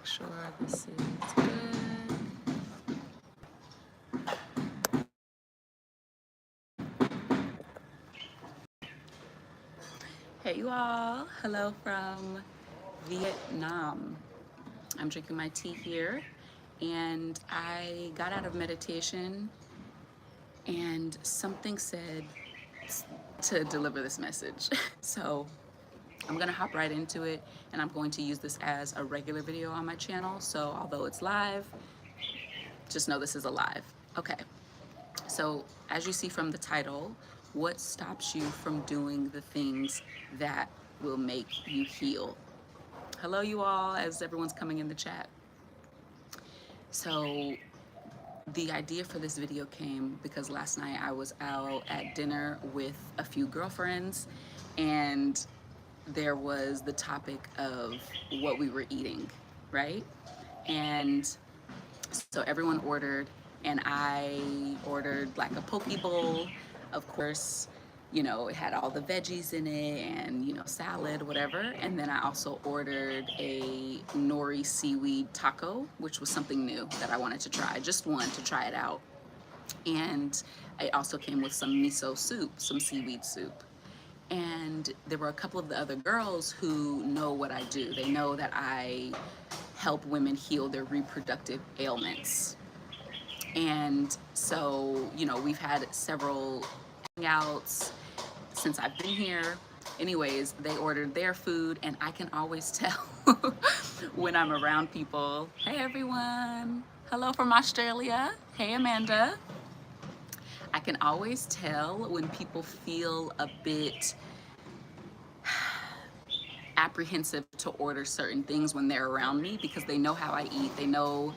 make sure this is good. Hey you all, hello from Vietnam. I'm drinking my tea here and I got out of meditation and something said to deliver this message. So I'm gonna hop right into it and I'm going to use this as a regular video on my channel. So although it's live, just know this is a live. Okay, so as you see from the title, what stops you from doing the things that will make you heal? Hello you all, as everyone's coming in the chat. So the idea for this video came because last night I was out at dinner with a few girlfriends and there was the topic of what we were eating, right? And so everyone ordered and I ordered like a poke bowl. Of course, you know, it had all the veggies in it and, you know, salad, whatever. And then I also ordered a nori seaweed taco, which was something new that I wanted to try, just one to try it out. And it also came with some miso soup, some seaweed soup. And there were a couple of the other girls who know what I do. They know that I help women heal their reproductive ailments. And so, you know, we've had several hangouts since I've been here. Anyways, they ordered their food and I can always tell when I'm around people. Hey everyone, hello from Australia. Hey Amanda. I can always tell when people feel a bit apprehensive to order certain things when they're around me because they know how I eat, they know,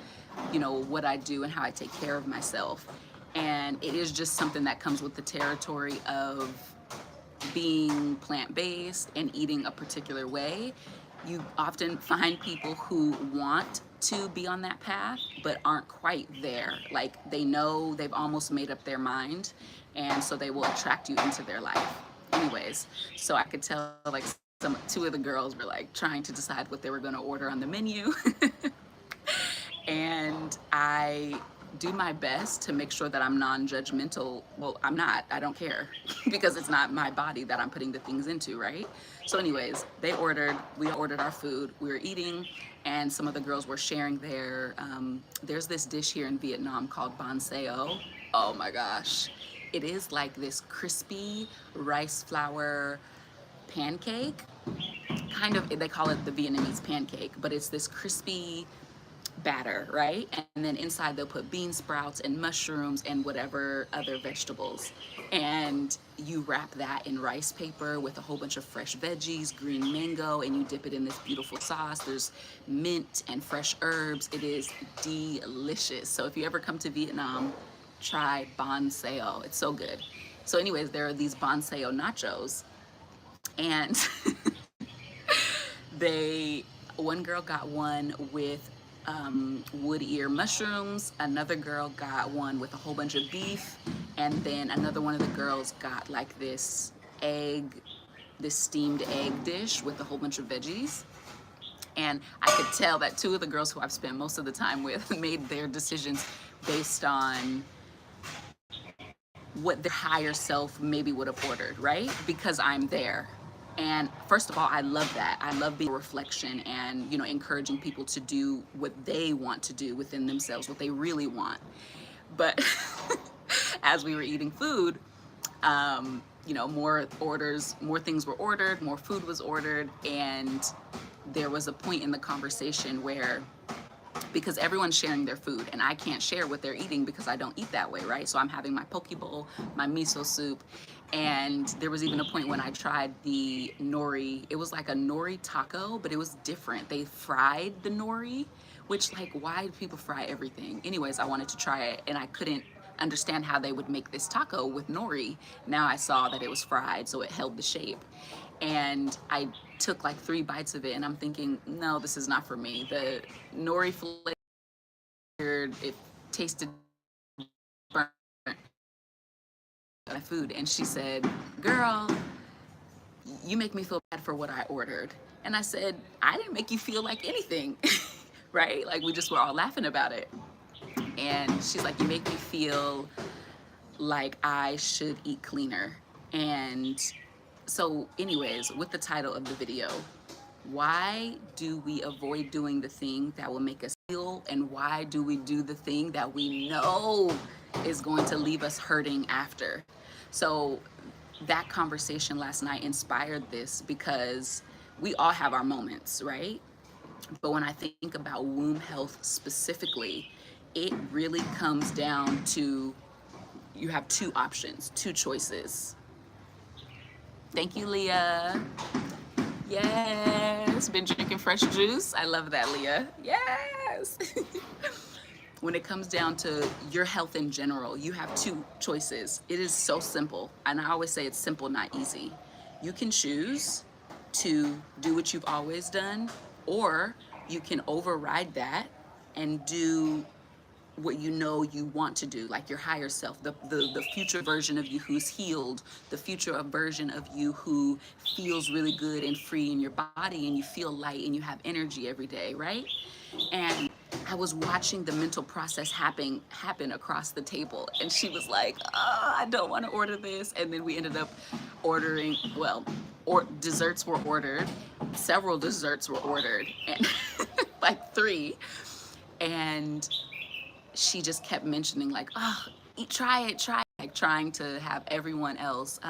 you know, what I do and how I take care of myself. And it is just something that comes with the territory of being plant-based and eating a particular way. You often find people who want to be on that path but aren't quite there. Like they know, they've almost made up their mind, and so they will attract you into their life. Anyways, so I could tell like two of the girls were like trying to decide what they were going to order on the menu. And I do my best to make sure that I'm non-judgmental. Well, I'm not, I don't care because it's not my body that I'm putting the things into, right? So anyways, we ordered our food, we were eating, and some of the girls were sharing there's this dish here in Vietnam called bánh xèo. Oh my gosh. It is like this crispy rice flour pancake, kind of, they call it the Vietnamese pancake, but it's this crispy batter, right? And then inside they'll put bean sprouts and mushrooms and whatever other vegetables. And you wrap that in rice paper with a whole bunch of fresh veggies, green mango, and you dip it in this beautiful sauce. There's mint and fresh herbs. It is delicious. So if you ever come to Vietnam, try bánh xèo. It's so good. So anyways, there are these bánh xèo nachos, and one girl got one with wood ear mushrooms, another girl got one with a whole bunch of beef, and then another one of the girls got like this steamed egg dish with a whole bunch of veggies. And I could tell that two of the girls who I've spent most of the time with made their decisions based on what their higher self maybe would have ordered, right? Because I'm there. And first of all, I love that. I love being a reflection and, you know, encouraging people to do what they want to do within themselves, what they really want. But as we were eating food, you know, more things were ordered, more food was ordered, and there was a point in the conversation where, because everyone's sharing their food and I can't share what they're eating because I don't eat that way, right? So I'm having my poke bowl, my miso soup, and there was even a point when I tried the nori. It was like a nori taco, but it was different. They fried the nori, which, like, why do people fry everything? Anyways, I wanted to try it and I couldn't understand how they would make this taco with nori. Now I saw that it was fried, so it held the shape. And I took like 3 bites of it and I'm thinking, no, this is not for me. The nori flavored, it tasted burnt my food. And she said, girl, you make me feel bad for what I ordered. And I said, I didn't make you feel like anything. right? Like we just were all laughing about it. And she's like, you make me feel like I should eat cleaner. And so anyways, with the title of the video, why do we avoid doing the thing that will make us heal, and why do we do the thing that we know is going to leave us hurting after? So that conversation last night inspired this because we all have our moments, right? But when I think about womb health specifically, it really comes down to you have two options, two choices. Thank you, Leah. Yes, been drinking fresh juice. I love that, Leah. Yes. When it comes down to your health in general, you have two choices. It is so simple. And I always say it's simple, not easy. You can choose to do what you've always done, or you can override that and do what you know you want to do, like your higher self, the future version of you who's healed, the future version of you who feels really good and free in your body, and you feel light and you have energy every day, right? And I was watching the mental process happen across the table, and she was like, oh, I don't want to order this. And then we ended up ordering, well, or desserts were ordered, several desserts were ordered, and like 3. And she just kept mentioning like, oh, try it, like trying to have everyone else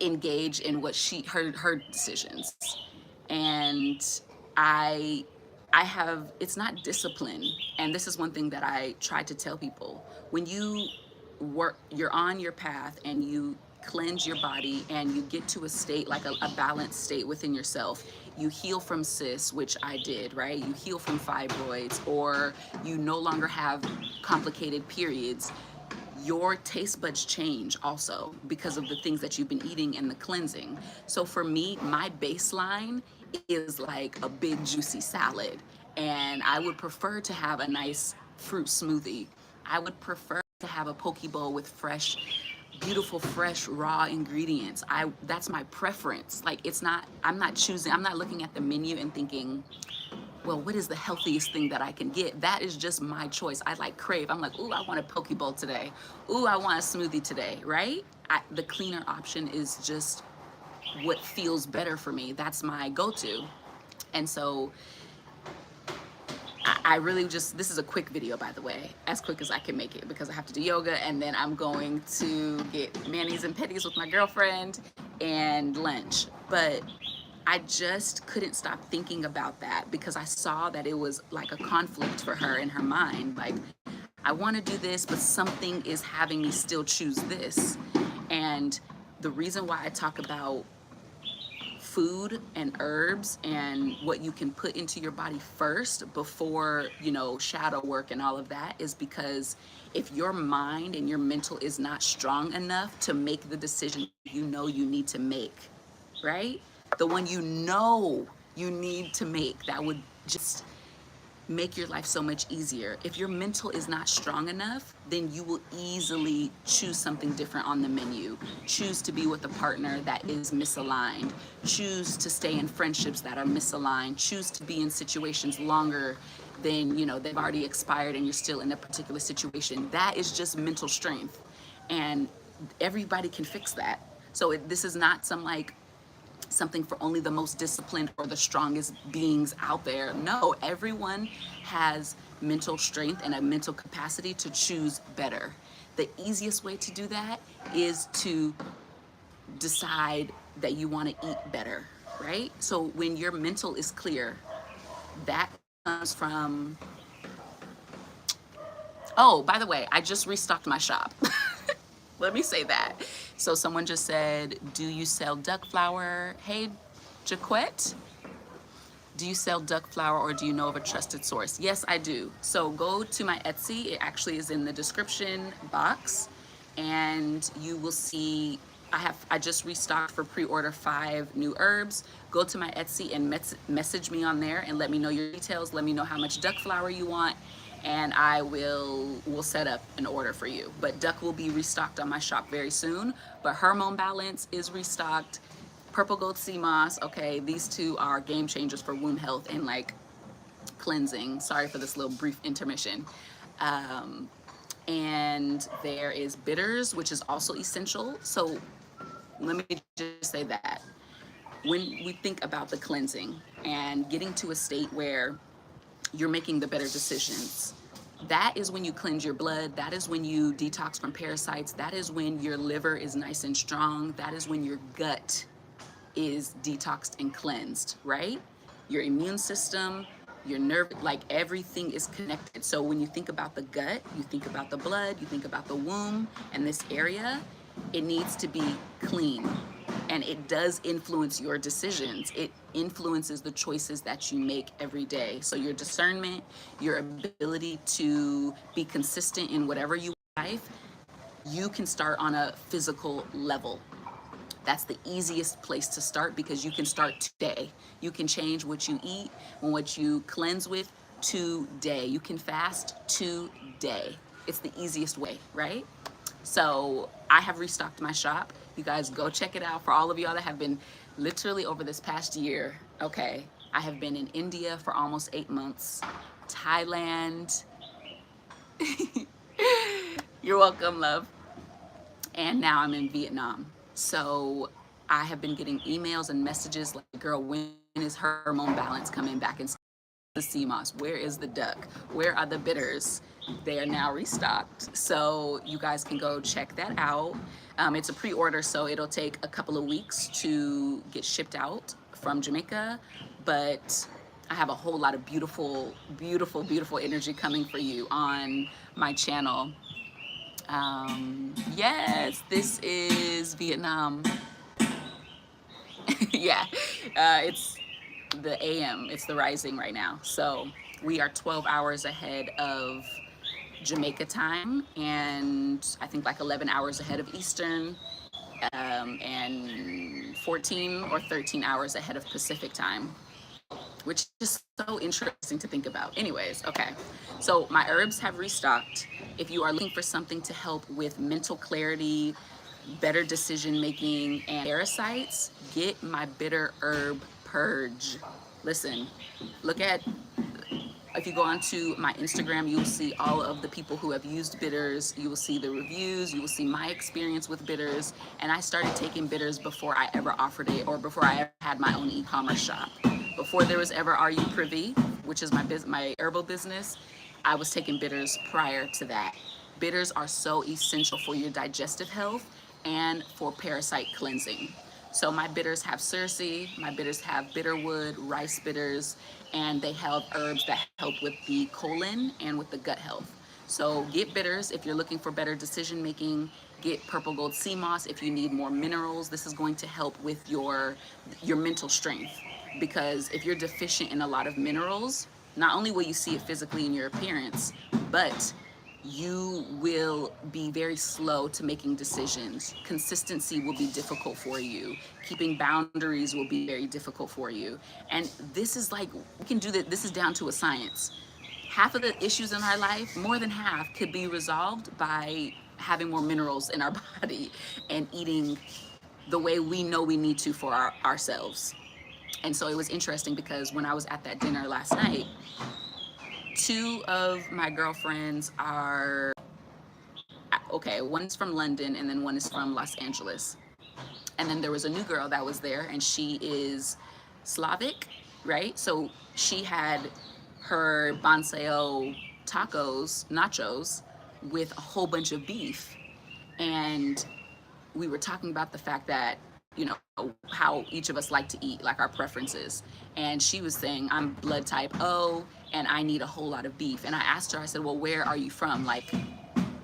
engage in what her decisions. And I have, it's not discipline. And this is one thing that I try to tell people. When you work, you're on your path and you cleanse your body and you get to a state, like a balanced state within yourself, you heal from cysts, which I did, right? You heal from fibroids, or you no longer have complicated periods. Your taste buds change also because of the things that you've been eating and the cleansing. So for me, my baseline is like a big juicy salad, and I would prefer to have a nice fruit smoothie. I would prefer to have a poke bowl with fresh, beautiful, fresh, raw ingredients. That's my preference. Like, it's not, I'm not choosing, I'm not looking at the menu and thinking, well, what is the healthiest thing that I can get? That is just my choice. I like crave. I'm like, ooh, I want a poke bowl today. Ooh, I want a smoothie today, right? The cleaner option is just what feels better for me. That's my go-to. And so I really just, this is a quick video, by the way, as quick as I can make it, because I have to do yoga, and then I'm going to get manis and petties with my girlfriend and lunch. But I just couldn't stop thinking about that, because I saw that it was like a conflict for her in her mind. Like, I want to do this, but something is having me still choose this. And the reason why I talk about food and herbs and what you can put into your body first before, you know, shadow work and all of that, is because if your mind and your mental is not strong enough to make the decision you know you need to make, right? The one you know you need to make, that would just make your life so much easier. If your mental is not strong enough, then you will easily choose something different on the menu. Choose to be with a partner that is misaligned. Choose to stay in friendships that are misaligned. Choose to be in situations longer than, you know, they've already expired and you're still in a particular situation. That is just mental strength. And everybody can fix that. So this is not some like something for only the most disciplined or the strongest beings out there. No, everyone has mental strength and a mental capacity to choose better. The easiest way to do that is to decide that you want to eat better, right? So when your mental is clear, that comes from, oh, by the way, I just restocked my shop. Let me say that. So someone just said, do you sell duck flour? Hey, Jaquette, do you sell duck flour, or do you know of a trusted source? Yes, I do. So go to my Etsy. It actually is in the description box, and you will see I just restocked for pre-order 5 new herbs. Go to my Etsy and message me on there and let me know your details. Let me know how much duck flour you want, and I will set up an order for you. But duck will be restocked on my shop very soon. But hormone balance is restocked. Purple gold sea moss, okay, these two are game changers for womb health and like cleansing. Sorry for this little brief intermission. Um, and there is bitters, which is also essential. So let me just say that when we think about the cleansing and getting to a state where you're making the better decisions, that is when you cleanse your blood. That is when you detox from parasites. That is when your liver is nice and strong. That is when your gut is detoxed and cleansed, right? Your immune system, your nerve, like everything is connected. So when you think about the gut, you think about the blood, you think about the womb and this area, it needs to be clean. And it does influence your decisions. It influences the choices that you make every day. So your discernment, your ability to be consistent in whatever you life, you can start on a physical level. That's the easiest place to start because you can start today. You can change what you eat and what you cleanse with today. You can fast today. It's the easiest way, right? So I have restocked my shop. You guys go check it out. For all of y'all that have been literally over this past year, okay, I have been in India for almost 8 months, Thailand. You're welcome, love. And now I'm in Vietnam. So I have been getting emails and messages like, girl, when is hormone balance coming back into the sea moss? Where is the duck? Where are the bitters? They are now restocked. So you guys can go check that out. It's a pre-order, so it'll take a couple of weeks to get shipped out from Jamaica. But I have a whole lot of beautiful, beautiful, beautiful energy coming for you on my channel. Yes, this is Vietnam. Yeah, it's the AM, it's the rising right now. So we are 12 hours ahead of Jamaica time, and I think like 11 hours ahead of Eastern, and 14 or 13 hours ahead of Pacific time, which is so interesting to think about. Anyways, okay, so my herbs have restocked. If you are looking for something to help with mental clarity, better decision making, and parasites, get my bitter herb purge. Listen, look at, if you go onto my Instagram, you will see all of the people who have used bitters. You will see the reviews. You will see my experience with bitters. And I started taking bitters before I ever offered it, or before I ever had my own e-commerce shop. Before there was ever Are You Privy, which is my herbal business, I was taking bitters prior to that. Bitters are so essential for your digestive health and for parasite cleansing. So my bitters have cerci, my bitters have bitterwood, rice bitters, and they have herbs that help with the colon and with the gut health. So get bitters if you're looking for better decision making. Get purple gold sea moss if you need more minerals. This is going to help with your mental strength, because if you're deficient in a lot of minerals, not only will you see it physically in your appearance, but you will be very slow to making decisions. Consistency will be difficult for you. Keeping boundaries will be very difficult for you. And this is like, we can do that. This is down to a science. Half of the issues in our life, more than half, could be resolved by having more minerals in our body and eating the way we know we need to for ourselves. And so it was interesting because when I was at that dinner last night, two of my girlfriends are, okay, one's from London and then one is from Los Angeles. And then there was a new girl that was there, and she is Slavic, right? So she had her bonseo tacos, nachos, with a whole bunch of beef. And we were talking about the fact that, you know, how each of us like to eat, like our preferences. And she was saying, I'm blood type O, and I need a whole lot of beef. And I asked her, I said, well, where are you from? Like,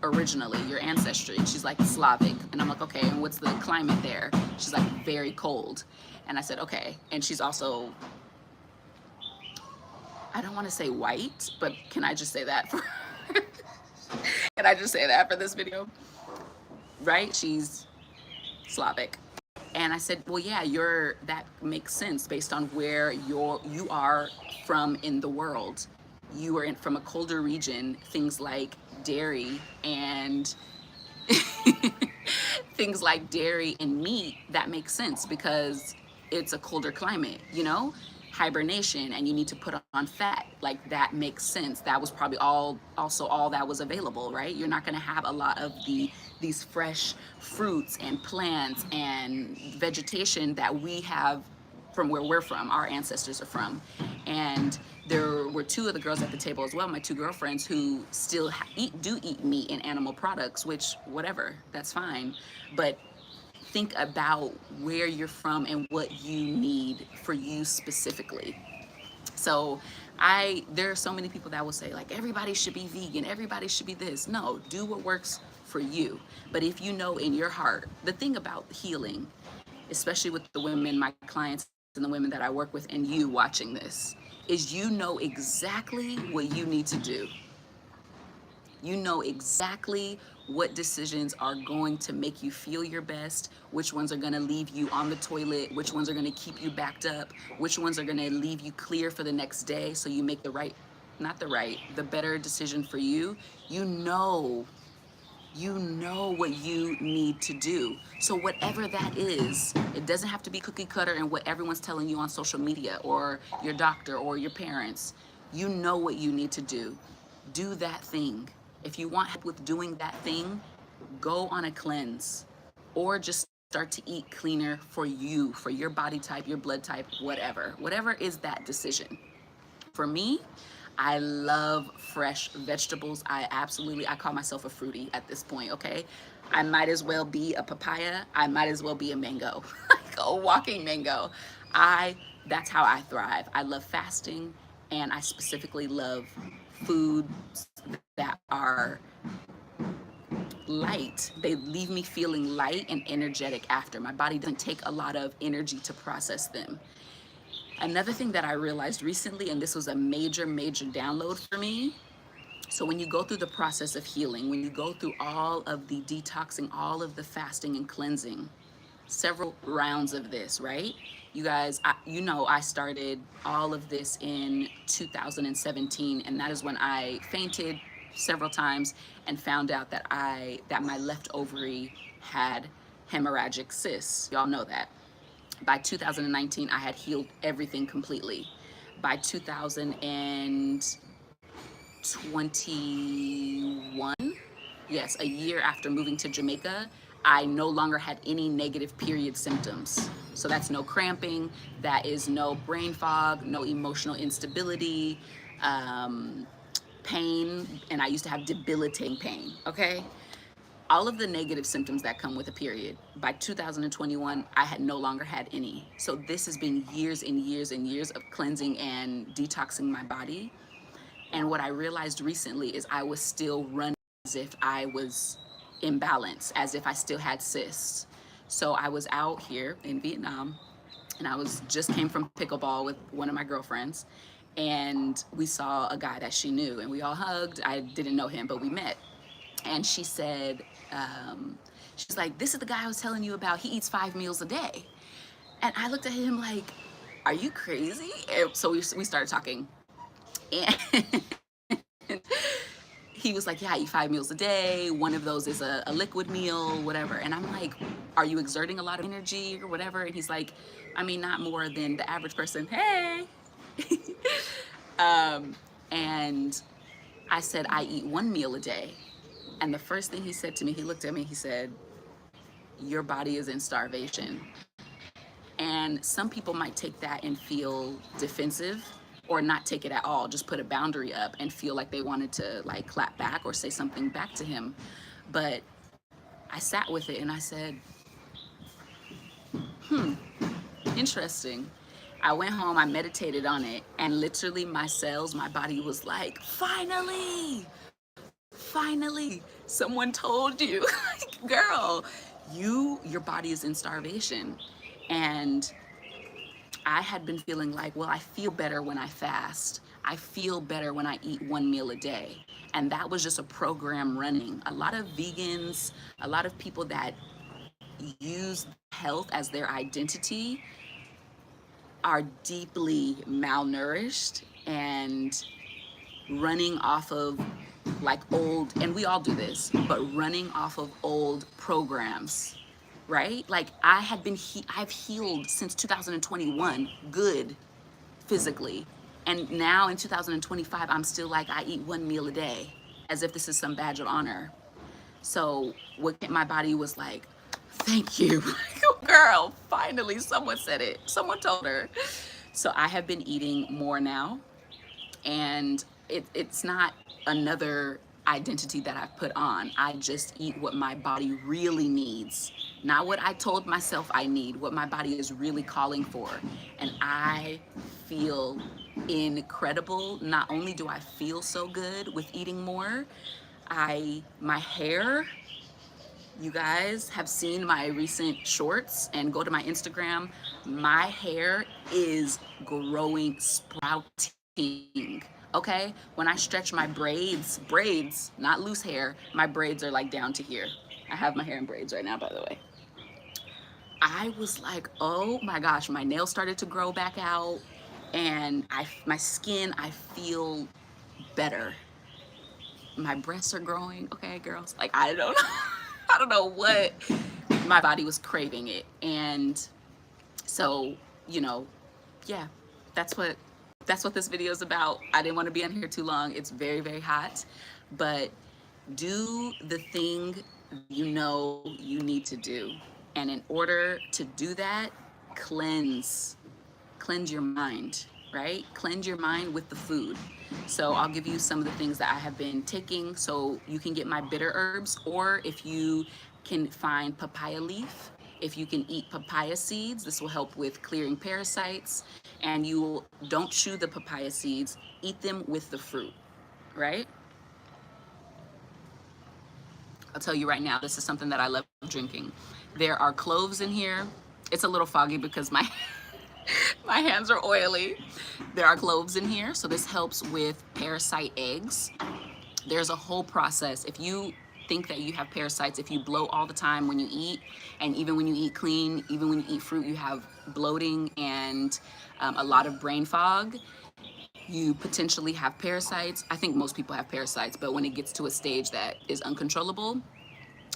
originally, your ancestry? And she's like, Slavic. And I'm like, okay, and what's the climate there? She's like, very cold. And I said, okay. And she's also, I don't want to say white, but can I just say that for, can I just say that for this video? Right? She's Slavic. And I said, well, yeah, that makes sense based on where you are from in the world. You are from a colder region. Things like dairy and things like dairy and meat, that makes sense because it's a colder climate, you know, hibernation, and you need to put on fat. Like that makes sense. That was probably all that was available, right? You're not going to have a lot of these fresh fruits and plants and vegetation that we have from where we're from, our ancestors are from. And there were two of the girls at the table as well, my two girlfriends, who still do eat meat and animal products, which whatever, that's fine. But think about where you're from and what you need for you specifically. So there are so many people that will say like everybody should be vegan, everybody should be this. No, do what works for you. But if you know in your heart, the thing about healing, especially with the women, my clients and the women that I work with, and you watching this, is you know exactly what you need to do. You know exactly what decisions are going to make you feel your best, which ones are going to leave you on the toilet, which ones are going to keep you backed up, which ones are going to leave you clear for the next day so you make the better decision for you. You know what you need to do. So whatever that is, it doesn't have to be cookie cutter and what everyone's telling you on social media or your doctor or your parents. You know what you need to do. Do that thing. If you want help with doing that thing, go on a cleanse or just start to eat cleaner for you, for your body type, your blood type, whatever. Whatever is that decision. For me, I love fresh vegetables. I call myself a fruity at this point, okay? I might as well be a papaya. I might as well be a mango, like a walking mango. That's how I thrive. I love fasting, and I specifically love foods that are light. They leave me feeling light and energetic after. My body doesn't take a lot of energy to process them. Another thing that I realized recently, and this was a major, major download for me. So when you go through the process of healing, when you go through all of the detoxing, all of the fasting and cleansing, several rounds of this, right? You guys, I started all of this in 2017, and that is when I fainted several times and found out that my left ovary had hemorrhagic cysts. Y'all know that. By 2019, I had healed everything completely. By 2021, yes, a year after moving to Jamaica, I no longer had any negative period symptoms. So that's no cramping, that is no brain fog, no emotional instability, pain, and I used to have debilitating pain, okay? All of the negative symptoms that come with a period. By 2021, I had no longer had any. So this has been years and years and years of cleansing and detoxing my body. And what I realized recently is I was still running as if I was imbalanced, as if I still had cysts. So I was out here in Vietnam, and I just came from pickleball with one of my girlfriends, and we saw a guy that she knew, and we all hugged. I didn't know him, but we met. And she said, she's like, this is the guy I was telling you about. He eats 5 meals a day. And I looked at him like, are you crazy? And so we started talking. And he was like, yeah, I eat 5 meals a day. One of those is a liquid meal, whatever. And I'm like, are you exerting a lot of energy or whatever? And he's like, I mean, not more than the average person. Hey. And I said, I eat 1 meal a day. And the first thing he said to me, he looked at me, he said, your body is in starvation. And some people might take that and feel defensive, or not take it at all, just put a boundary up and feel like they wanted to like clap back or say something back to him. But I sat with it and I said, interesting. I went home, I meditated on it, and literally my cells, my body was like, finally, someone told you. Like, girl, your body is in starvation. And I had been feeling like, well, I feel better when I fast. I feel better when I eat 1 meal a day. And that was just a program running. A lot of vegans, a lot of people that use health as their identity are deeply malnourished and running off of like old, and we all do this, but running off of old programs right? Like I had been, I've healed since 2021, good physically. And now in 2025, I'm still like, I eat one meal a day as if this is some badge of honor. So what my body was like, thank you. Girl, finally someone said it. Someone told her. So I have been eating more now, and it's not another identity that I've put on. I just eat what my body really needs, not what I told myself I need, what my body is really calling for. And I feel incredible. Not only do I feel so good with eating more, my hair, you guys have seen my recent shorts and go to my Instagram. My hair is growing, sprouting. Okay? When I stretch my braids, not loose hair, my braids are like down to here. I have my hair in braids right now, by the way. I was like, oh my gosh, my nails started to grow back out, and my skin, I feel better. My breasts are growing. Okay, girls. Like, I don't know. I don't know what, my body was craving it. And so, you know, yeah, that's what this video is about. I didn't want to be on here too long. It's very, very hot. But do the thing you know you need to do. And in order to do that, cleanse your mind, right? Cleanse your mind with the food. So I'll give you some of the things that I have been taking. So you can get my bitter herbs, or if you can find papaya leaf, if you can eat papaya seeds, this will help with clearing parasites. And don't chew the papaya seeds, eat them with the fruit, right? I'll tell you right now, this is something that I love drinking. There are cloves in here. It's a little foggy because my my hands are oily. There are cloves in here, so this helps with parasite eggs. There's a whole process. If you think that you have parasites, if you bloat all the time when you eat, and even when you eat clean, even when you eat fruit, you have bloating and a lot of brain fog, you potentially have parasites. I think most people have parasites, but when it gets to a stage that is uncontrollable,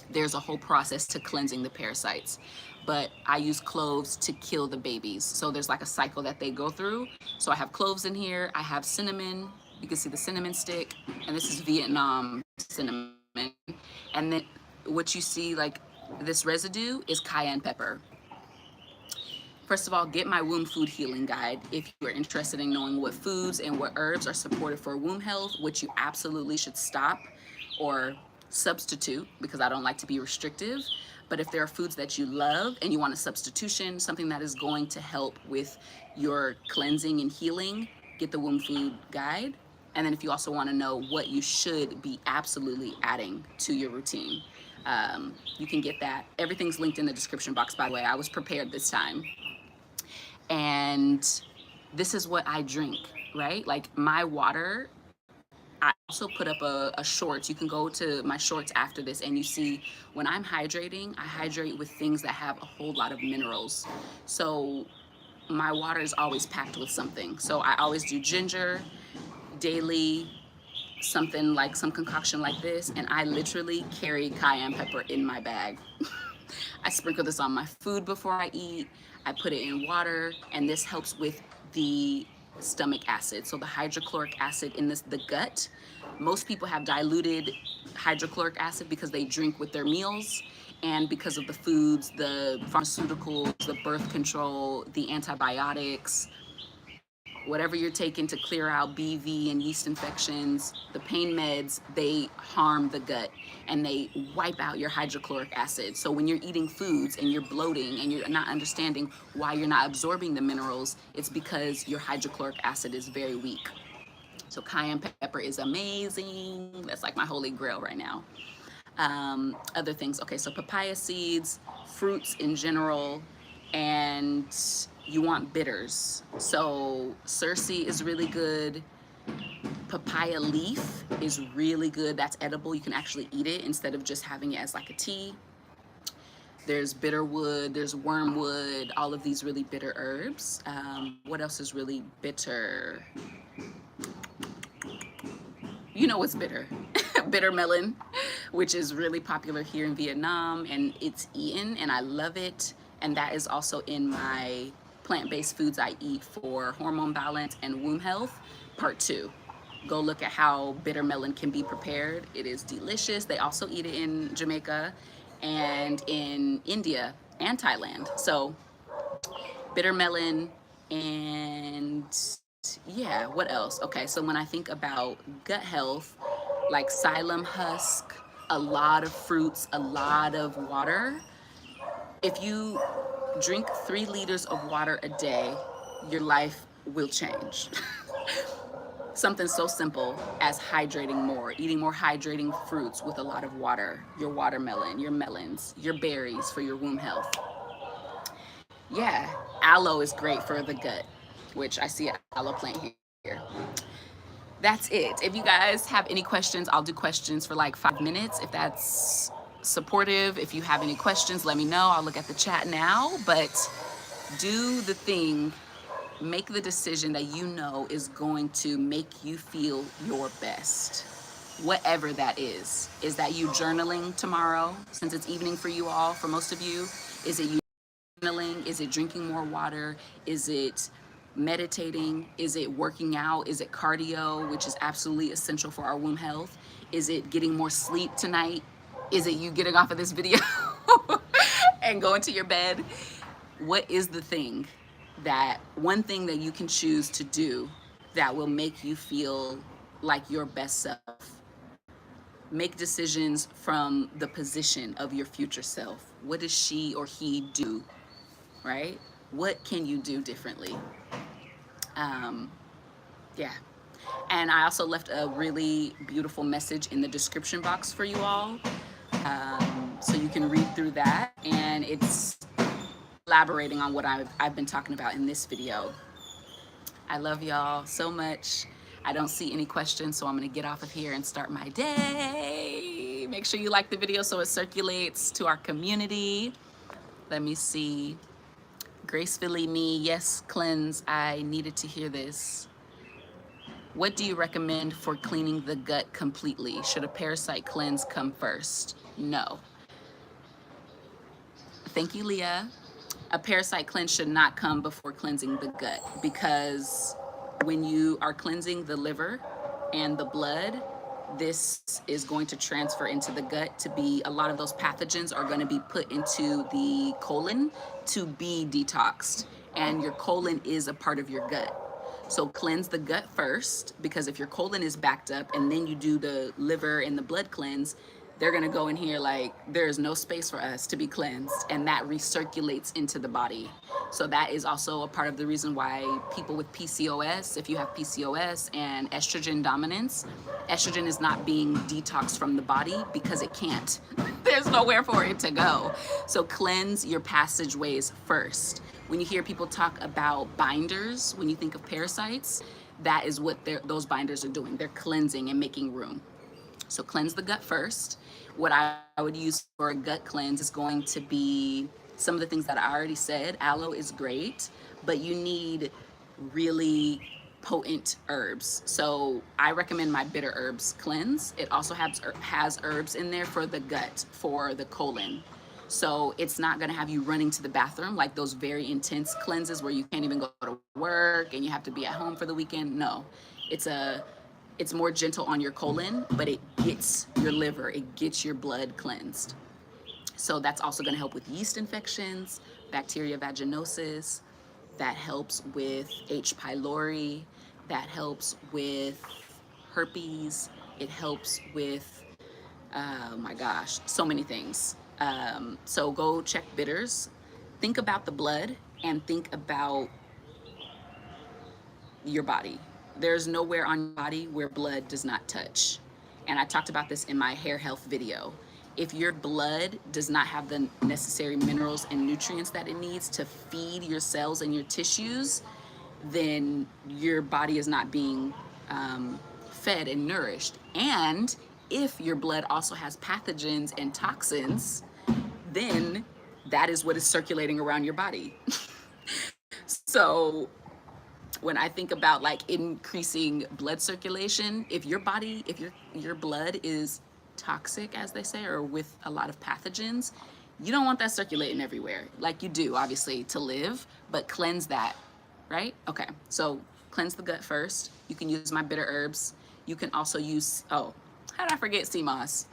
there's a whole process to cleansing the parasites. But I use cloves to kill the babies. So there's like a cycle that they go through. So I have cloves in here. I have cinnamon. You can see the cinnamon stick. And this is Vietnam cinnamon. And then what you see, like this residue, is cayenne pepper. First of all, get my womb food healing guide if you are interested in knowing what foods and what herbs are supportive for womb health, which you absolutely should stop or substitute, because I don't like to be restrictive. But if there are foods that you love and you want a substitution, something that is going to help with your cleansing and healing, get the womb food guide. And then if you also want to know what you should be absolutely adding to your routine, you can get that. Everything's linked in the description box, by the way. I was prepared this time. And this is what I drink, right? Like my water, I also put up a shorts. You can go to my shorts after this and you see when I'm hydrating, I hydrate with things that have a whole lot of minerals. So my water is always packed with something. So I always do ginger daily, something like some concoction like this, and I literally carry cayenne pepper in my bag. I sprinkle this on my food before I eat. I put it in water, and this helps with the stomach acid. So the hydrochloric acid in the gut. Most people have diluted hydrochloric acid because they drink with their meals, and because of the foods, the pharmaceuticals, the birth control, the antibiotics, whatever you're taking to clear out BV and yeast infections, the pain meds, they harm the gut and they wipe out your hydrochloric acid. So when you're eating foods and you're bloating and you're not understanding why you're not absorbing the minerals, it's because your hydrochloric acid is very weak. So cayenne pepper is amazing. That's like my holy grail right now. Other things, okay, so papaya seeds, fruits in general, and you want bitters. So Cersei is really good. Papaya leaf is really good. That's edible. You can actually eat it instead of just having it as like a tea. There's bitterwood, there's wormwood, all of these really bitter herbs. What else is really bitter? You know what's bitter. Bitter melon. which is really popular here in Vietnam, and it's eaten and I love it. And that is also in my plant-based foods I eat for hormone balance and womb health, part 2. Go look at how bitter melon can be prepared. It is delicious. They also eat it in Jamaica and in India and Thailand. So bitter melon, and yeah, what else? Okay, so when I think about gut health, like psyllium husk, a lot of fruits, a lot of water. If you drink 3 liters of water a day, your life will change. Something so simple as hydrating more, eating more hydrating fruits with a lot of water, your watermelon, your melons, your berries for your womb health. Yeah, aloe is great for the gut, which I see an aloe plant here. That's it. If you guys have any questions, I'll do questions for like 5 minutes if that's supportive. If you have any questions, let me know. I'll look at the chat now, but do the thing, make the decision that you know is going to make you feel your best. Whatever that is. Is that you journaling tomorrow, since it's evening for you all, for most of you? Is it you journaling? Is it drinking more water? Is it meditating? Is it working out? Is it cardio, which is absolutely essential for our womb health? Is it getting more sleep tonight? Is it you getting off of this video and going to your bed? What is the thing, that one thing that you can choose to do that will make you feel like your best self? Make decisions from the position of your future self. What does she or he do, right? What can you do differently? Yeah. And I also left a really beautiful message in the description box for you all. So you can read through that, and it's elaborating on what I've been talking about in this video. I love y'all so much. I don't see any questions, so I'm gonna get off of here and start my day. Make sure you like the video so it circulates to our community. Let me see. Gracefully me, yes, cleanse. I needed to hear this. What do you recommend for cleaning the gut completely? Should a parasite cleanse come first? No. Thank you, Leah. A parasite cleanse should not come before cleansing the gut, because when you are cleansing the liver and the blood, this is going to transfer into the gut to be, a lot of those pathogens are going to be put into the colon to be detoxed. And your colon is a part of your gut. So cleanse the gut first, because if your colon is backed up and then you do the liver and the blood cleanse, they're gonna go in here like there is no space for us to be cleansed, and that recirculates into the body. So that is also a part of the reason why people with PCOS, if you have PCOS and estrogen dominance, estrogen is not being detoxed from the body because it can't. There's nowhere for it to go. So cleanse your passageways first. When you hear people talk about binders, when you think of parasites, that is what those binders are doing. They're cleansing and making room. So cleanse the gut first. What I would use for a gut cleanse is going to be some of the things that I already said. Aloe is great, but you need really potent herbs. So I recommend my bitter herbs cleanse. It also has herbs in there for the gut, for the colon. So it's not gonna have you running to the bathroom like those very intense cleanses where you can't even go to work and you have to be at home for the weekend. No, it's more gentle on your colon, but it gets your liver, it gets your blood cleansed. So that's also gonna help with yeast infections, bacteria vaginosis, that helps with H. pylori, that helps with herpes, it helps with, oh my gosh, so many things. So go check bitters, think about the blood, and think about your body. There's nowhere on your body where blood does not touch. And I talked about this in my hair health video. If your blood does not have the necessary minerals and nutrients that it needs to feed your cells and your tissues, then your body is not being fed and nourished. And if your blood also has pathogens and toxins, then that is what is circulating around your body. So when I think about like increasing blood circulation, if your body, if your blood is toxic, as they say, or with a lot of pathogens, you don't want that circulating everywhere. Like you do, obviously, to live, but cleanse that, right? Okay, so cleanse the gut first. You can use my bitter herbs. You can also use, oh, how did I forget sea moss?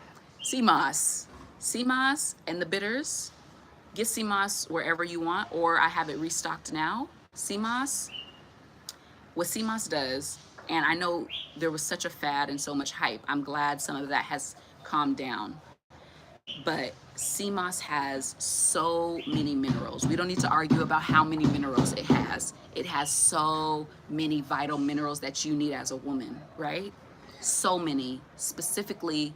Sea moss. Sea moss and the bitters. Get sea moss wherever you want, or I have it restocked now. Sea moss, what sea moss does, and I know there was such a fad and so much hype. I'm glad some of that has calmed down. But sea moss has so many minerals. We don't need to argue about how many minerals it has. It has so many vital minerals that you need as a woman, right? So many, specifically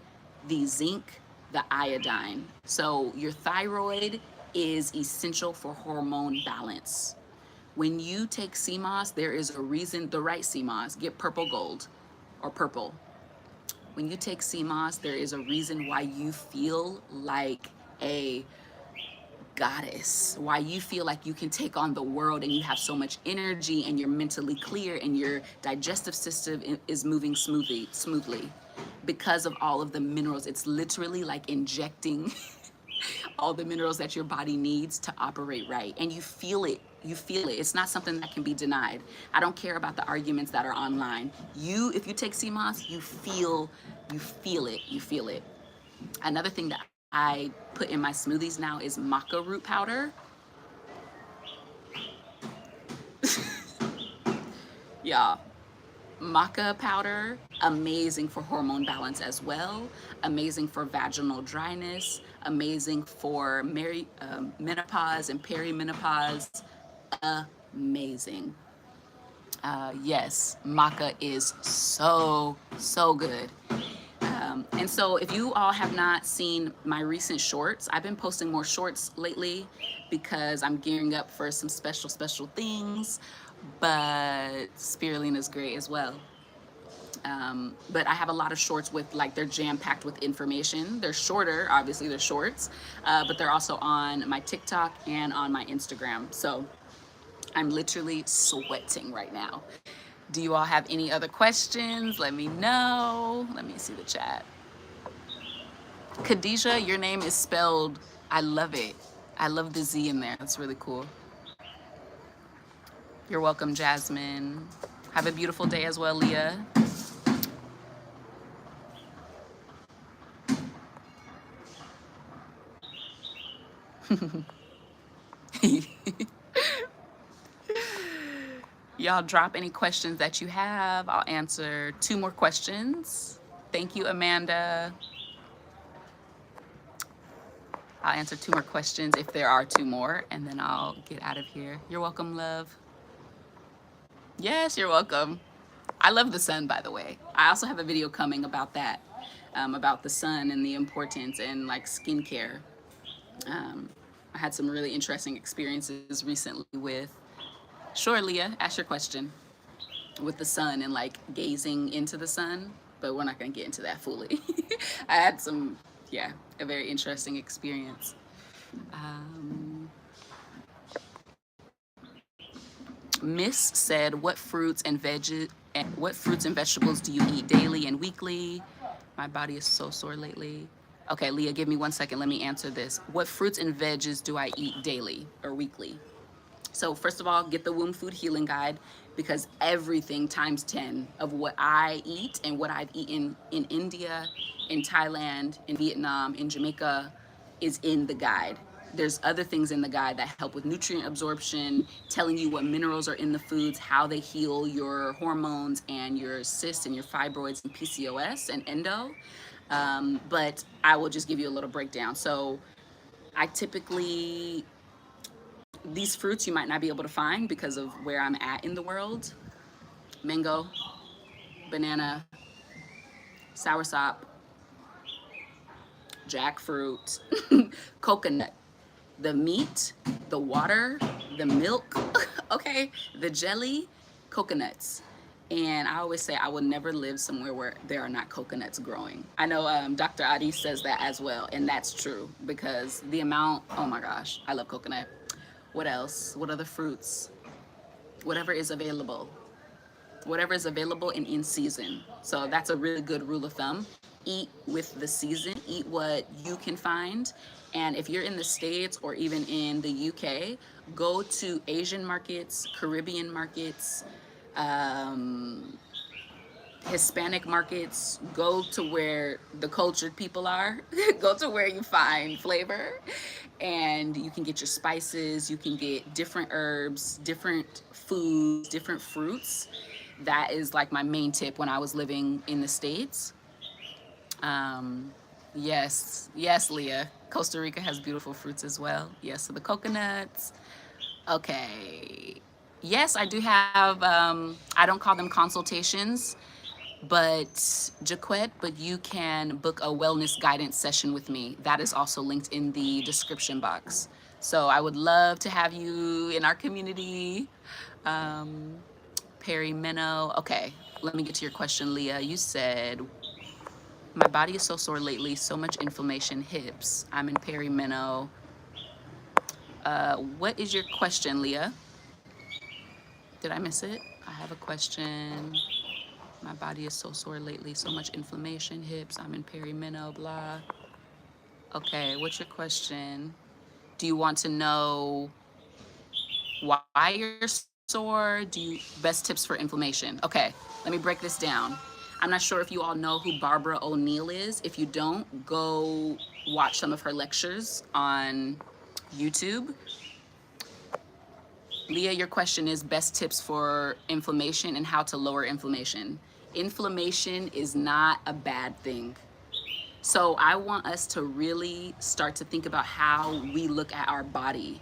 the zinc, the iodine. So your thyroid is essential for hormone balance. When you take sea moss, there is a reason, the right sea moss, get purple gold or purple. When you take sea moss, there is a reason why you feel like a goddess, why you feel like you can take on the world and you have so much energy and you're mentally clear and your digestive system is moving smoothly because of all of the minerals. It's literally like injecting all the minerals that your body needs to operate right. And you feel it. You feel it. It's not something that can be denied. I don't care about the arguments that are online. If you take sea moss, you feel it. You feel it. Another thing that I put in my smoothies now is maca root powder. Yeah. Maca powder, amazing for hormone balance as well, amazing for vaginal dryness, amazing for menopause and perimenopause, amazing. Yes, maca is so good. And so if you all have not seen my recent shorts, I've been posting more shorts lately because I'm gearing up for some special things, but spirulina is great as well. But I have a lot of shorts with, like, they're jam-packed with information. They're shorter, obviously they're shorts, but they're also on my TikTok and on my Instagram. So I'm literally sweating right now. Do you all have any other questions? Let me know. Let me see the chat. Khadijah, your name is spelled, I love it. I love the Z in there. That's really cool. You're welcome, Jasmine. Have a beautiful day as well, Leah. Y'all drop any questions that you have. I'll answer 2 more questions. Thank you, Amanda. I'll answer 2 more questions if there are 2 more, and then I'll get out of here. You're welcome, love. Yes, you're welcome. I love the sun, by the way. I also have a video coming about that, about the sun and the importance and like skincare. I had some really interesting experiences recently with, sure, Leah, ask your question, with the sun and like gazing into the sun, but we're not gonna get into that fully. I had some, yeah, a very interesting experience. Miss said, what fruits and vegetables do you eat daily and weekly? My body is so sore lately. Okay, Leah, give me 1 second. Let me answer this. What fruits and veggies do I eat daily or weekly? So first of all, get the Womb Food Healing Guide, because everything times 10 of what I eat and what I've eaten in India, in Thailand, in Vietnam, in Jamaica is in the guide. There's other things in the guide that help with nutrient absorption, telling you what minerals are in the foods, how they heal your hormones and your cysts and your fibroids and PCOS and endo. But I will just give you a little breakdown. So I typically, these fruits you might not be able to find because of where I'm at in the world. Mango, banana, soursop, jackfruit, coconut, the meat, the water, the milk, okay, the jelly, coconuts. And I always say I will never live somewhere where there are not coconuts growing. I know Dr. Adi says that as well, and that's true because the amount, oh my gosh, I love coconut. What else? What other fruits? Whatever is available. Whatever is available and in season. So that's a really good rule of thumb. eat with the season, eat what you can find. And if you're in the States or even in the UK, go to Asian markets, Caribbean markets, um, Hispanic markets, go to where the cultured people are, go to where you find flavor, and you can get your spices, you can get different herbs, different foods, different fruits. That is like my main tip when I was living in the States. Um, yes, yes, Leah. Costa Rica has beautiful fruits as well. Yes, so the coconuts. Okay. Yes, I do have, I don't call them consultations, but Jaquette, but you can book a wellness guidance session with me. That is also linked in the description box. So I would love to have you in our community. Um, Perimeno. Okay, let me get to your question, Leah. You said, my body is so sore lately, so much inflammation, hips. I'm in perimeno. What is your question, Leah? Did I miss it? I have a question. My body is so sore lately, so much inflammation, hips, I'm in perimeno, blah. Okay, what's your question? Do you want to know why you're sore? Do you best tips for inflammation? Okay, let me break this down. I'm not sure if you all know who Barbara O'Neill is. If you don't, go watch some of her lectures on YouTube. Leah, your question is best tips for inflammation and how to lower inflammation. Inflammation is not a bad thing. So I want us to really start to think about how we look at our body.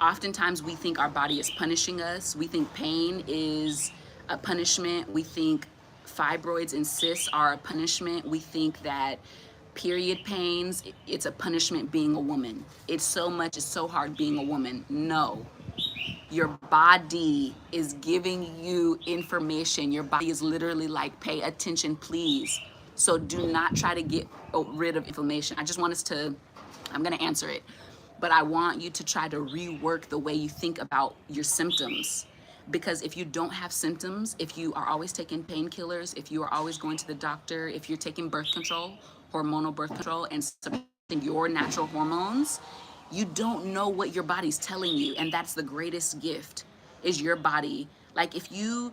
Oftentimes we think our body is punishing us. We think pain is a punishment. We think fibroids and cysts are a punishment. We think that period pains, it's a punishment being a woman. It's so hard being a woman. No, your body is giving you information. Your body is literally like, pay attention, please. So do not try to get rid of inflammation. I just want us to, I'm going to answer it, but I want you to try to rework the way you think about your symptoms. Because if you don't have symptoms, if you are always taking painkillers, if you are always going to the doctor, if you're taking birth control, hormonal birth control, and suppressing your natural hormones, you don't know what your body's telling you. And that's the greatest gift, is your body. Like if you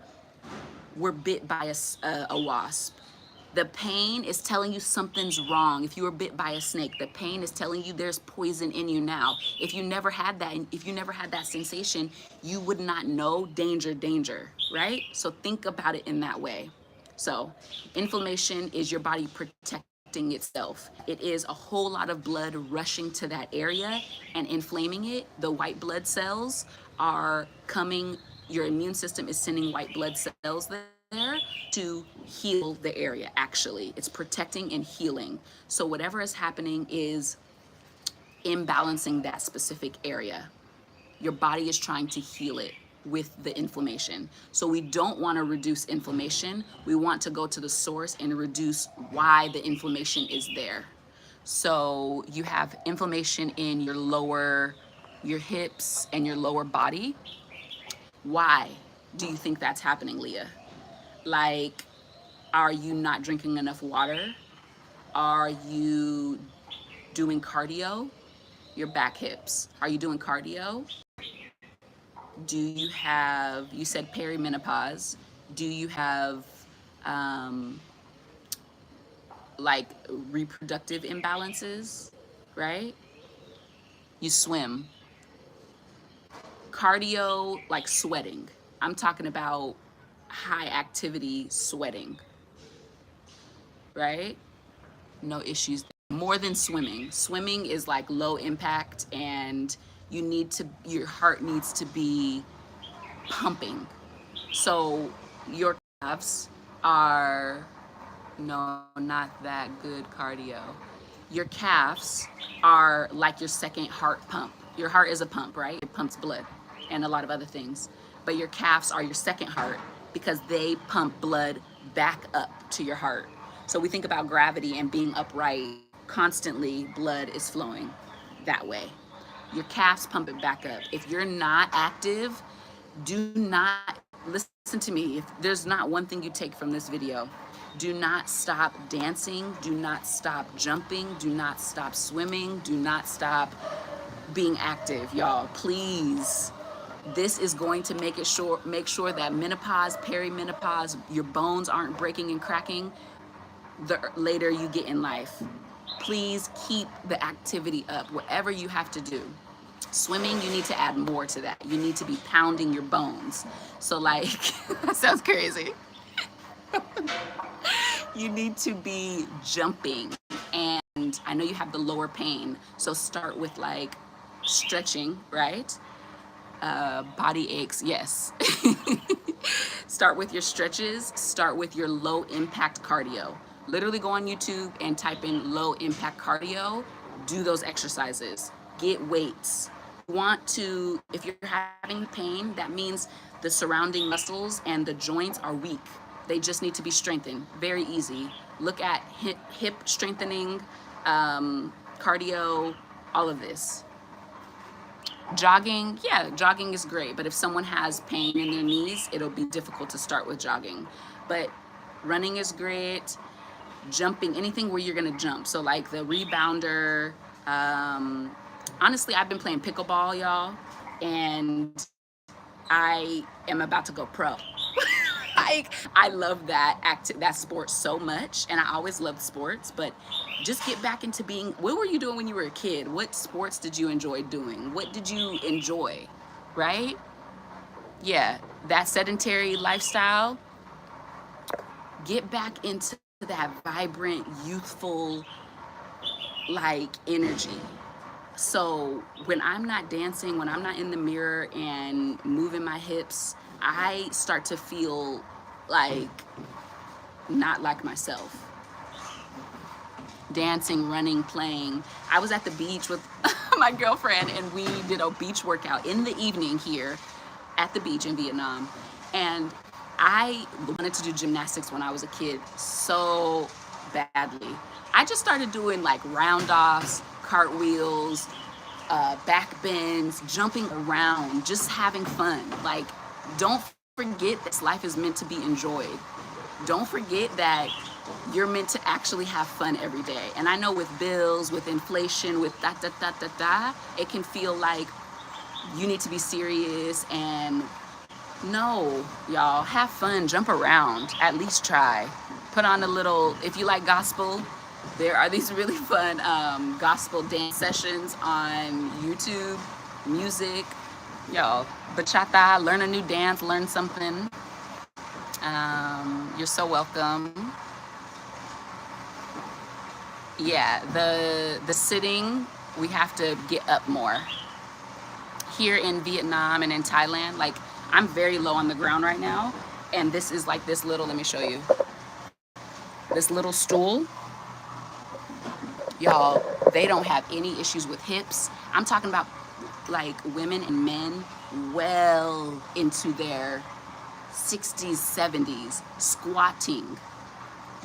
were bit by a wasp, the pain is telling you something's wrong. If you were bit by a snake, the pain is telling you there's poison in you now. If you never had that, if you never had that sensation, you would not know danger, danger, right? So think about it in that way. So inflammation is your body protecting itself. It is a whole lot of blood rushing to that area and inflaming it. The white blood cells are coming, your immune system is sending white blood cells there to heal the area. Actually, it's protecting and healing. So whatever is happening is imbalancing that specific area. Your body is trying to heal it with the inflammation. So we don't want to reduce inflammation. We want to go to the source and reduce why the inflammation is there. So you have inflammation in your hips and your lower body. Why do you think that's happening, Leah? Like, are you not drinking enough water? Are you doing cardio? Your back, hips. Are you doing cardio? Do you have, you said perimenopause. Do you have um, like reproductive imbalances, right? You swim. Cardio, like sweating. I'm talking about high activity sweating, right? No issues. More than swimming. Swimming is like low impact, and your heart needs to be pumping. So your calves are, no, not that good cardio. Your calves are like your second heart pump. Your heart is a pump, right? It pumps blood and a lot of other things. But your calves are your second heart because they pump blood back up to your heart. So we think about gravity and being upright, constantly blood is flowing that way. Your calves pump it back up. If you're not active, do not listen to me. If there's not one thing you take from this video, do not stop dancing, do not stop jumping, do not stop swimming, do not stop being active, y'all. Please. This is going to make sure that menopause, perimenopause, your bones aren't breaking and cracking the later you get in life. Please keep the activity up, whatever you have to do. Swimming, you need to add more to that. You need to be pounding your bones. So like, that sounds crazy. You need to be jumping. And I know you have the lower pain. So start with like stretching, right? Body aches, yes. Start with your stretches, start with your low impact cardio. Literally go on YouTube and type in low impact cardio, do those exercises, get weights. If you're having pain, that means the surrounding muscles and the joints are weak. They just need to be strengthened. Very easy. Look at hip strengthening, cardio, all of this. Jogging, yeah, jogging is great, but if someone has pain in their knees, it'll be difficult to start with jogging. But running is great. Jumping, anything where you're gonna jump. So like the rebounder. Honestly, I've been playing pickleball, y'all, and I am about to go pro. I love that sport so much, and I always loved sports, but just get back into what were you doing when you were a kid? What sports did you enjoy doing? What did you enjoy, right? Yeah, that sedentary lifestyle, get back into that vibrant, youthful, like, energy. So when I'm not dancing, when I'm not in the mirror and moving my hips, I start to feel like not like myself. Dancing, running, playing. I was at the beach with my girlfriend and we did a beach workout in the evening here at the beach in Vietnam. And I wanted to do gymnastics when I was a kid so badly. I just started doing like round offs, cartwheels, back bends, jumping around, just having fun. Like, don't forget this life is meant to be enjoyed. Don't forget that you're meant to actually have fun every day. And I know with bills, with inflation, with it can feel like you need to be serious. And no, y'all, have fun, jump around, at least try. Put on a little, if you like gospel, there are these really fun gospel dance sessions on YouTube, music. Y'all, bachata, learn a new dance, learn something. You're so welcome. Yeah, the sitting, we have to get up more. Here in Vietnam and in Thailand, like, I'm very low on the ground right now, and this is like this little, let me show you. This little stool, y'all, they don't have any issues with hips. I'm talking about like women and men well into their 60s, 70s, squatting,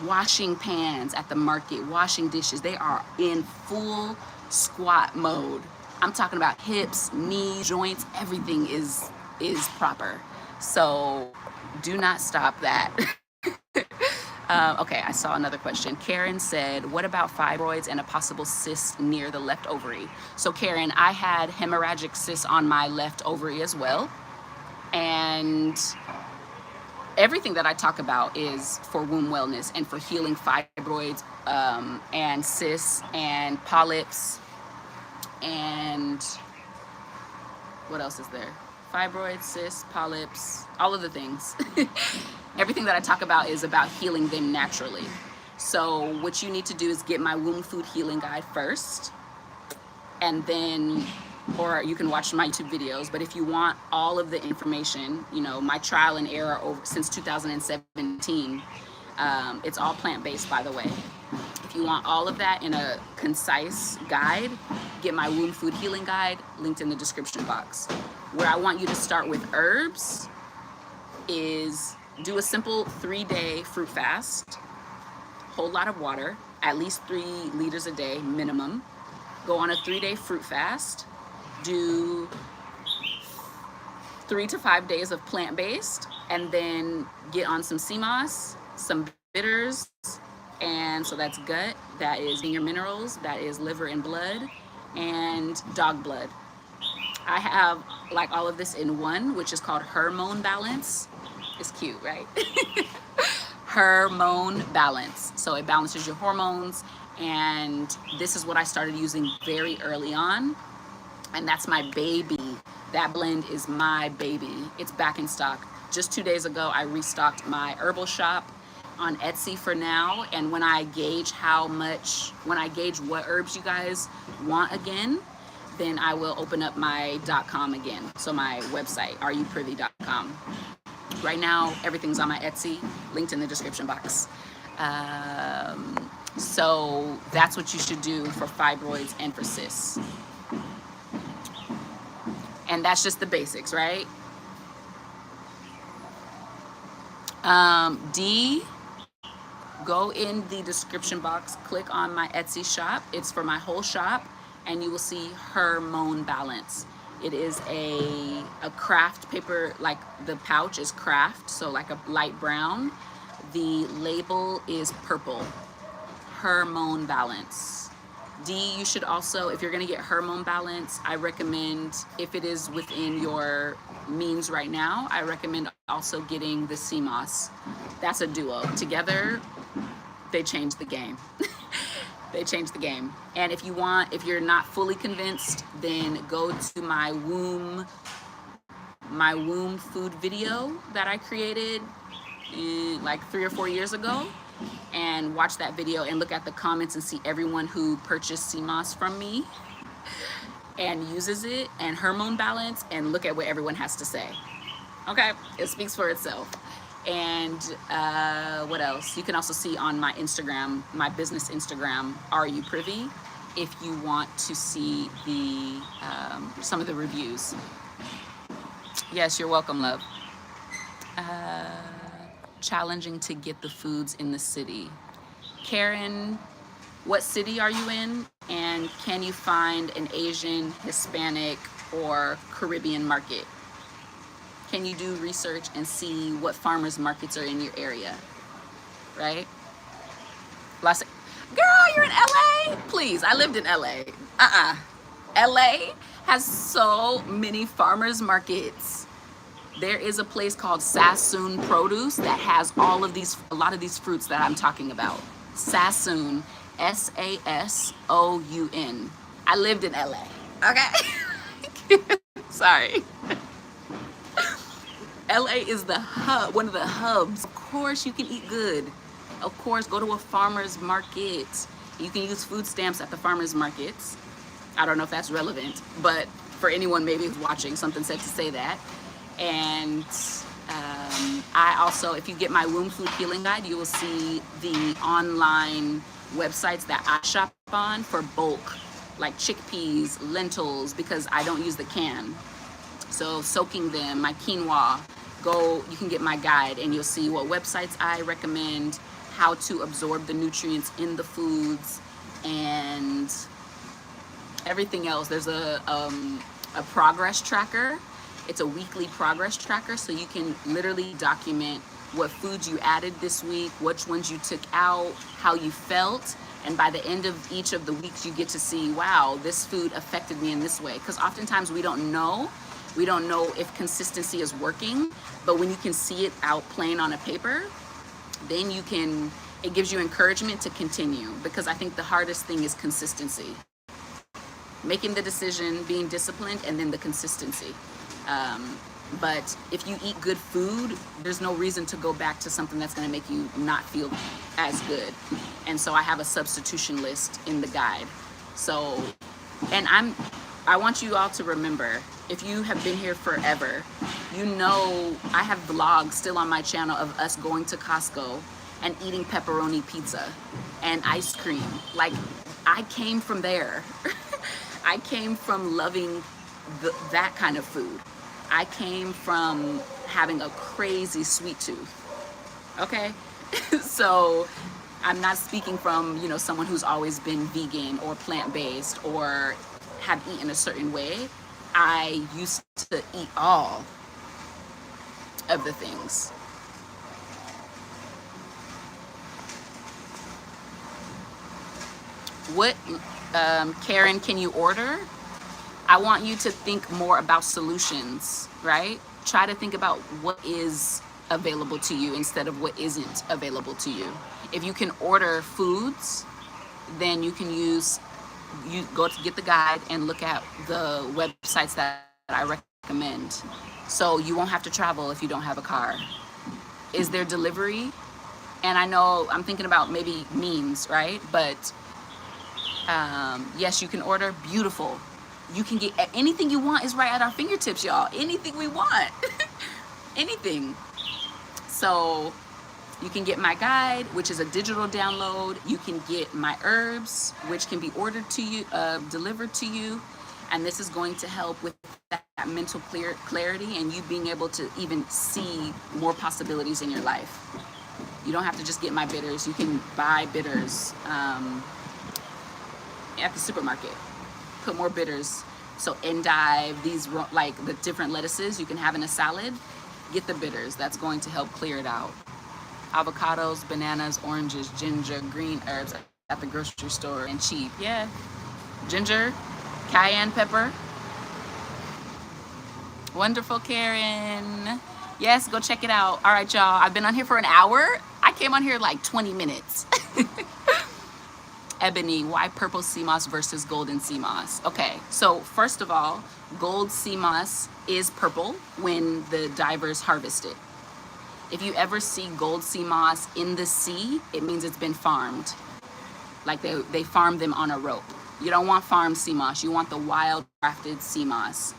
washing pans at the market, washing dishes. They are in full squat mode. I'm talking about hips, knees, joints, everything is proper. So do not stop that. Okay, I saw another question. Karen said, what about fibroids and a possible cyst near the left ovary? So Karen, I had hemorrhagic cysts on my left ovary as well. And everything that I talk about is for womb wellness and for healing fibroids and cysts and polyps. And what else is there? Fibroids, cysts, polyps, all of the things. Everything that I talk about is about healing them naturally. So what you need to do is get my womb food healing guide first, and then, or you can watch my YouTube videos. But if you want all of the information, you know, my trial and error since 2017, it's all plant-based, by the way. If you want all of that in a concise guide, get my womb food healing guide, linked in the description box. Where I want you to start with herbs is do a simple 3-day fruit fast, whole lot of water, at least 3 liters a day minimum. Go on a 3-day fruit fast, do 3 to 5 days of plant-based, and then get on some sea moss, some bitters, and so that's gut, that is in your minerals, that is liver and blood, and dog blood. I have like all of this in one, which is called hormone balance. It's cute, right? Hormone balance. So it balances your hormones, and this is what I started using very early on, and that's my baby. That blend is my baby. It's back in stock. Just 2 days ago, I restocked my herbal shop on Etsy for now, and when I gauge what herbs you guys want again, then I will open up my .com again. So my website, areyouprivy.com. Right now, everything's on my Etsy, linked in the description box. So that's what you should do for fibroids and for cysts. And that's just the basics, right? D, go in the description box, click on my Etsy shop. It's for my whole shop, and you will see hormone balance. It is a craft paper, like the pouch is craft, so like a light brown. The label is purple. Hormone balance. D, you should also, if you're gonna get hormone balance, I recommend, if it is within your means right now, I recommend also getting the sea moss. That's a duo. Together, they change the game. They changed the game. And if you're not fully convinced, then go to my womb food video that I created like 3 or 4 years ago, and watch that video and look at the comments and see everyone who purchased sea moss from me and uses it and hormone balance, and look at what everyone has to say. Okay, it speaks for itself. And what else? You can also see on my Instagram, my business Instagram, Are You Privy, if you want to see the some of the reviews. Yes, you're welcome, love. Challenging to get the foods in the city. Karen, what city are you in? And can you find an Asian, Hispanic, or Caribbean market? Can you do research and see what farmers markets are in your area, right? Girl, you're in LA? Please, I lived in LA. LA has so many farmers markets. There is a place called Sassoon Produce that has a lot of these fruits that I'm talking about. Sassoon, Sasoun. I lived in LA, okay? Sorry. LA is the hub, one of the hubs. Of course you can eat good. Of course, go to a farmer's market. You can use food stamps at the farmer's markets. I don't know if that's relevant, but for anyone maybe who's watching, something said to say that. And I also, if you get my womb food healing guide, you will see the online websites that I shop on for bulk, like chickpeas, lentils, because I don't use the can. So soaking them, my quinoa, you can get my guide and you'll see what websites I recommend, how to absorb the nutrients in the foods, and everything else. There's a progress tracker. It's a weekly progress tracker, so you can literally document what foods you added this week, which ones you took out, how you felt, and by the end of each of the weeks you get to see, wow, this food affected me in this way. Because oftentimes we don't know if consistency is working, but when you can see it out plain on a paper, then it gives you encouragement to continue, because I think the hardest thing is consistency. Making the decision, being disciplined, and then the consistency. But if you eat good food, there's no reason to go back to something that's going to make you not feel as good. And so I have a substitution list in the guide. So, and I want you all to remember, if you have been here forever, you know I have vlogs still on my channel of us going to Costco and eating pepperoni pizza and ice cream. Like, I came from there. I came from loving that kind of food. I came from having a crazy sweet tooth, okay? So I'm not speaking from, someone who's always been vegan or plant-based or have eaten a certain way. I used to eat all. of the things. What, Karen, can you order? I want you to think more about solutions, right? Try to think about what is available to you instead of what isn't available to you. If you can order foods, then you can you go to get the guide and look at the websites that I recommend. So you won't have to travel if you don't have a car. Is there delivery? And I know I'm thinking about maybe means, right? But yes, you can order. Beautiful. You can get anything you want is right at our fingertips, y'all. Anything we want. Anything. So you can get my guide, which is a digital download. You can get my herbs, which can be ordered to you, delivered to you. And this is going to help with that mental clarity and you being able to even see more possibilities in your life. You don't have to just get my bitters. You can buy bitters at the supermarket. Put more bitters. So endive, these like the different lettuces you can have in a salad, get the bitters. That's going to help clear it out. Avocados, bananas, oranges, ginger, green herbs at the grocery store and cheap. Yeah. Ginger, cayenne pepper. Wonderful, Karen. Yes, go check it out. All right, y'all. I've been on here for an hour. I came on here like 20 minutes. Ebony, why purple sea moss versus golden sea moss? Okay, so first of all, gold sea moss is purple when the divers harvest it. If you ever see gold sea moss in the sea, it means it's been farmed. Like they farm them on a rope. You don't want farmed sea moss. You want the wild crafted sea moss.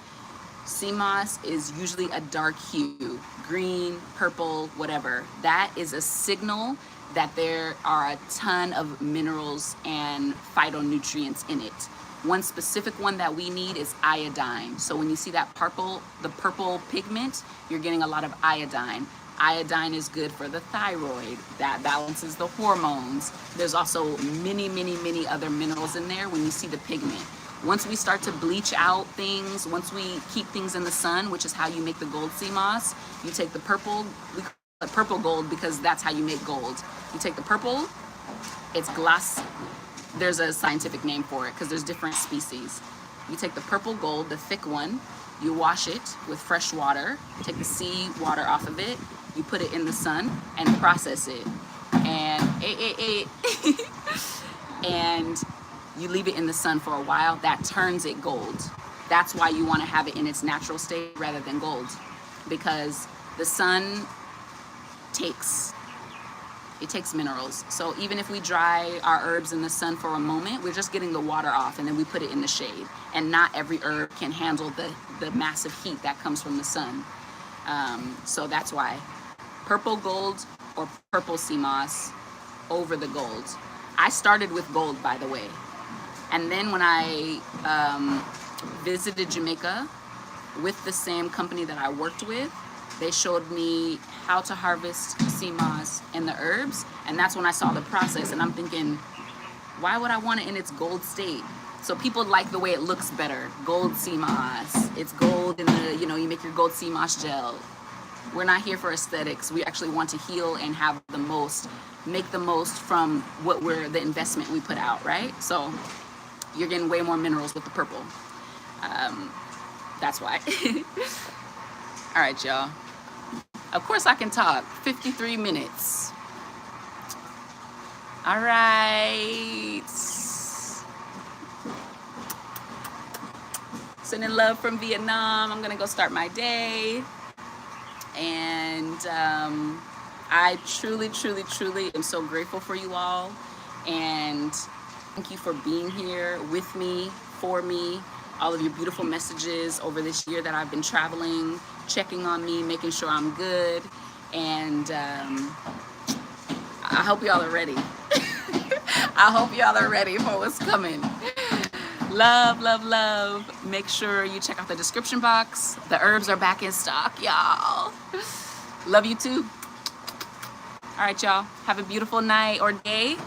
Sea moss is usually a dark hue, green, purple, whatever. That is a signal that there are a ton of minerals and phytonutrients in it. One specific one that we need is iodine. So when you see that purple, the purple pigment, you're getting a lot of iodine. Iodine is good for the thyroid. That balances the hormones. There's also many, many, many other minerals in there when you see the pigment. Once we start to bleach out things, once we keep things in the sun, which is how you make the gold sea moss, you take the purple, we call it purple gold because that's how you make gold. You take the purple, it's glass, there's a scientific name for it because there's different species. You take the purple gold, the thick one, you wash it with fresh water, take the sea water off of it, you put it in the sun and process it. And and you leave it in the sun for a while, that turns it gold. That's why you want to have it in its natural state rather than gold, because the sun takes minerals. So even if we dry our herbs in the sun for a moment, we're just getting the water off and then we put it in the shade. And not every herb can handle the massive heat that comes from the sun. So that's why purple gold or purple sea moss over the gold. I started with gold, by the way. And then when I visited Jamaica with the same company that I worked with, they showed me how to harvest sea moss and the herbs, and that's when I saw the process, and I'm thinking, why would I want it in its gold state? So people like the way it looks better. Gold sea moss. It's gold in the, you make your gold sea moss gel. We're not here for aesthetics. We actually want to heal and have the most, make the most from the investment we put out, right? So you're getting way more minerals with the purple. That's why. All right, y'all. Of course I can talk. 53 minutes. All right. Sending love from Vietnam. I'm gonna go start my day. And I truly, truly, truly am so grateful for you all. And thank you for being here with me, for me. All of your beautiful messages over this year that I've been traveling, checking on me, making sure I'm good. And I hope y'all are ready. I hope y'all are ready for what's coming. Love, love, love. Make sure you check out the description box. The herbs are back in stock, y'all. Love you too. All right, y'all. Have a beautiful night or day.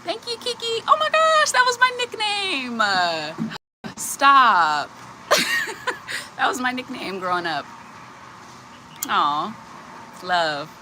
Thank you, Kiki. Oh my gosh, that was my nickname. Stop. That was my nickname growing up. Aw, love.